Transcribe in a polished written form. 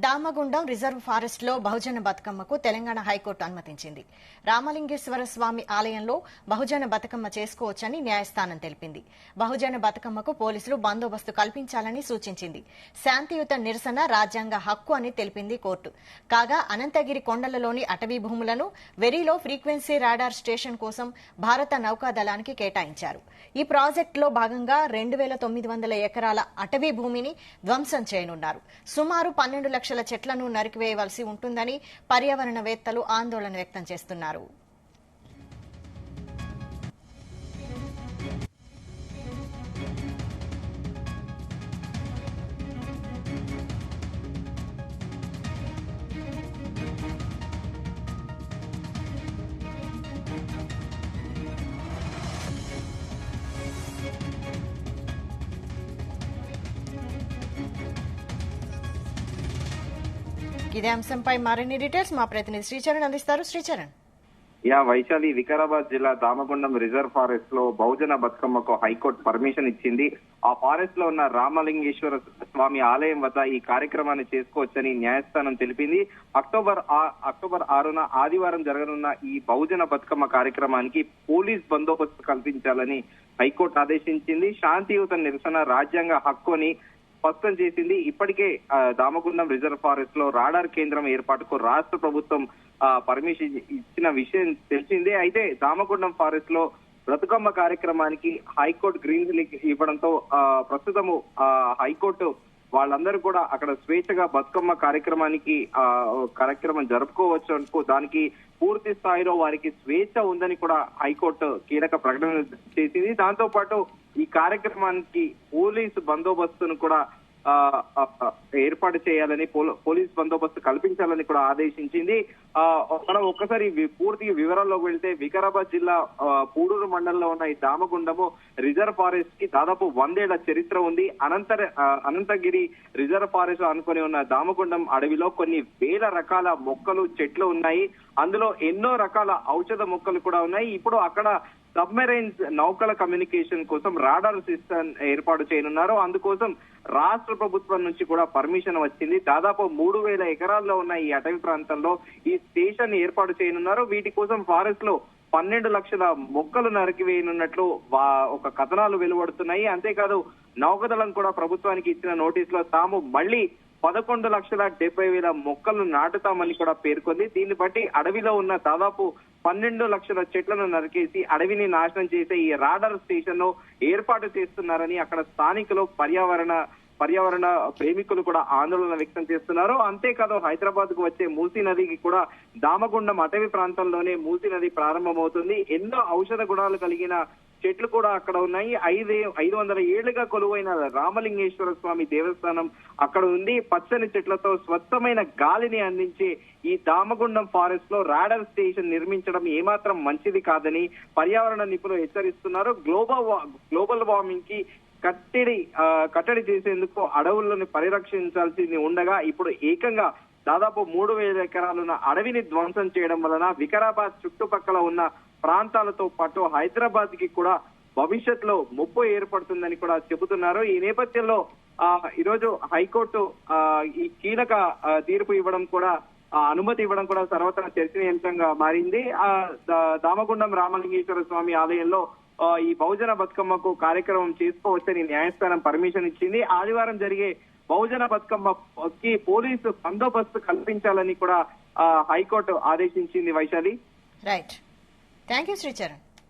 Damagundam reserve forest లో బహుజన బతుకమ్మకు Telangana high court అనుమతించింది. రామలింగేశ్వర స్వామి ఆలయంలో బహుజన బతుకమ్మ చేసుకోవచ్చని న్యాయస్థానం తెలిపింది. బహుజన బతుకమ్మకు పోలీసులు బందోబస్తు కల్పించాలని సూచించింది. శాంతియుత నిరసన రాజ్యాంగ హక్కు అని తెలిపింది కోర్టు. కాగా అనంతగిరి కొండలలోని అటవీ భూములను వెరీలో ఫ్రీక్వెన్సీ రాడార్ స్టేషన్ కోసం భారత నౌకాదళానికి కేటాయించారు. ఈ ప్రాజెక్టులో భాగంగా 2900 ఎకరాల అటవీ భూమిని ధ్వంసం చేయనున్నారు. సుమారు 12 లక్షల చెట్లను నరికివేయవలసి ఉంటుందని పర్యావరణవేత్తలు ఆందోళన వ్యక్తం చేస్తున్నారు. ఇదే అంశంపై మరిన్ని డీటెయిల్స్ మా ప్రతినిధి శ్రీచరణ్ అందిస్తారు. శ్రీచరణ్. వైశాలి, వికారాబాద్ జిల్లా దామగుండం రిజర్వ్ ఫారెస్ట్ లో బహుజన బతుకమ్మకు హైకోర్టు పర్మిషన్ ఇచ్చింది. ఆ ఫారెస్ట్ లో ఉన్న రామలింగేశ్వర స్వామి ఆలయం వద్ద ఈ కార్యక్రమాన్ని చేసుకోవచ్చని న్యాయస్థానం తెలిపింది. అక్టోబర్ 6న ఆదివారం జరగనున్న ఈ బహుజన బతుకమ్మ కార్యక్రమానికి పోలీస్ బందోబస్తు కల్పించాలని హైకోర్టు ఆదేశించింది. శాంతియుత నిరసన రాజ్యాంగ హక్కు అని స్పష్టం చేసింది. ఇప్పటికే దామగుండం రిజర్వ్ ఫారెస్ట్ లో రాడార్ కేంద్రం ఏర్పాటుకు రాష్ట్ర ప్రభుత్వం పర్మిషన్ ఇచ్చిన విషయం తెలిసిందే. అయితే దామగుండం ఫారెస్ట్ లో బతుకమ్మ కార్యక్రమానికి హైకోర్టు గ్రీన్ సిగ్నల్ ఇవ్వడంతో ప్రస్తుతము హైకోర్టు వాళ్ళందరూ కూడా అక్కడ స్వేచ్ఛగా బతుకమ్మ కార్యక్రమం జరుపుకోవచ్చు అనుకో, దానికి పూర్తి స్థాయిలో వారికి స్వేచ్ఛ ఉందని కూడా హైకోర్టు కీలక ప్రకటన చేసింది. దాంతో పాటు ఈ కార్యక్రమానికి పోలీసు బందోబస్తును కూడా ఏర్పాటు చేయాలని, పోలీస్ బందోబస్తు కల్పించాలని కూడా ఆదేశించింది. మనం ఒక్కసారి పూర్తి వివరాల్లోకి వెళ్తే వికారాబాద్ జిల్లా పూడూరు మండలంలో ఉన్న ఈ దామగుండము రిజర్వ్ ఫారెస్ట్ కి దాదాపు 100 ఏళ్ల చరిత్ర ఉంది. అనంతగిరి రిజర్వ్ ఫారెస్ట్ అనుకుని ఉన్న దామగుండం అడవిలో కొన్ని వేల రకాల మొక్కలు, చెట్లు ఉన్నాయి. అందులో ఎన్నో రకాల ఔషధ మొక్కలు కూడా ఉన్నాయి. ఇప్పుడు అక్కడ సబ్మెరైన్స్ నౌకల కమ్యూనికేషన్ కోసం రాడార్ సిస్టమ్ ఏర్పాటు చేయనున్నారు. అందుకోసం రాష్ట్ర ప్రభుత్వం నుంచి కూడా పర్మిషన్ వచ్చింది. దాదాపు 3000 ఎకరాల్లో ఉన్న ఈ అటవీ ప్రాంతంలో ఈ స్టేషన్ ఏర్పాటు చేయనున్నారు. వీటి కోసం ఫారెస్ట్ లో 12 లక్షల మొక్కలు నరికివేయనున్నట్లు ఒక కథనాలు వెలువడుతున్నాయి. అంతేకాదు నౌకదళం కూడా ప్రభుత్వానికి ఇచ్చిన నోటీసులో తాము మళ్లీ 11,70,000 మొక్కలు నాటుతామని కూడా పేర్కొంది. దీన్ని బట్టి అడవిలో ఉన్న దాదాపు 12 లక్షల చెట్లను నరికేసి అడవిని నాశనం చేసే ఈ రాడార్ స్టేషన్ ను ఏర్పాటు చేస్తున్నారని అక్కడ స్థానికులు పర్యావరణ ప్రేమికులు కూడా ఆందోళన వ్యక్తం చేస్తున్నారు. అంతేకాదు హైదరాబాద్ కు వచ్చే మూసీ నదికి కూడా దామగుండం అటవీ ప్రాంతంలోనే మూసీ నది ప్రారంభమవుతుంది. ఎన్నో ఔషధ గుణాలు కలిగిన చెట్లు కూడా అక్కడ ఉన్నాయి. 500 ఏళ్లుగా కొలువైన రామలింగేశ్వర స్వామి దేవస్థానం అక్కడ ఉంది. పచ్చని చెట్లతో స్వచ్ఛమైన గాలిని అందించే ఈ దామగుండం ఫారెస్ట్ లో రాడార్ స్టేషన్ నిర్మించడం ఏమాత్రం మంచిది కాదని పర్యావరణ నిపుణులు హెచ్చరిస్తున్నారు. గ్లోబల్ వార్మింగ్ కి కట్టడి చేసేందుకు అడవులను పరిరక్షించాల్సింది ఉండగా ఇప్పుడు ఏకంగా దాదాపు 3000 ఎకరాలున్న అడవిని ధ్వంసం చేయడం వలన వికారాబాద్ చుట్టుపక్కల ఉన్న ప్రాంతాలతో పాటు హైదరాబాద్ కి కూడా భవిష్యత్తులో ముప్పు ఏర్పడుతుందని కూడా చెబుతున్నారు. ఈ నేపథ్యంలో ఈరోజు హైకోర్టు ఈ కీలక తీర్పు ఇవ్వడం కూడా, అనుమతి ఇవ్వడం కూడా సర్వత్రా చర్చనీయాంశంగా మారింది. దామగుండం రామలింగేశ్వర స్వామి ఆలయంలో ఈ బహుజన బతుకమ్మకు కార్యక్రమం చేసుకోవచ్చని న్యాయస్థానం పర్మిషన్ ఇచ్చింది. ఆదివారం జరిగే బహుజన బతుకమ్మకి పోలీసు బందోబస్తు కల్పించాలని కూడా హైకోర్టు ఆదేశించింది. Vaishali. Right. Thank you Sricharan.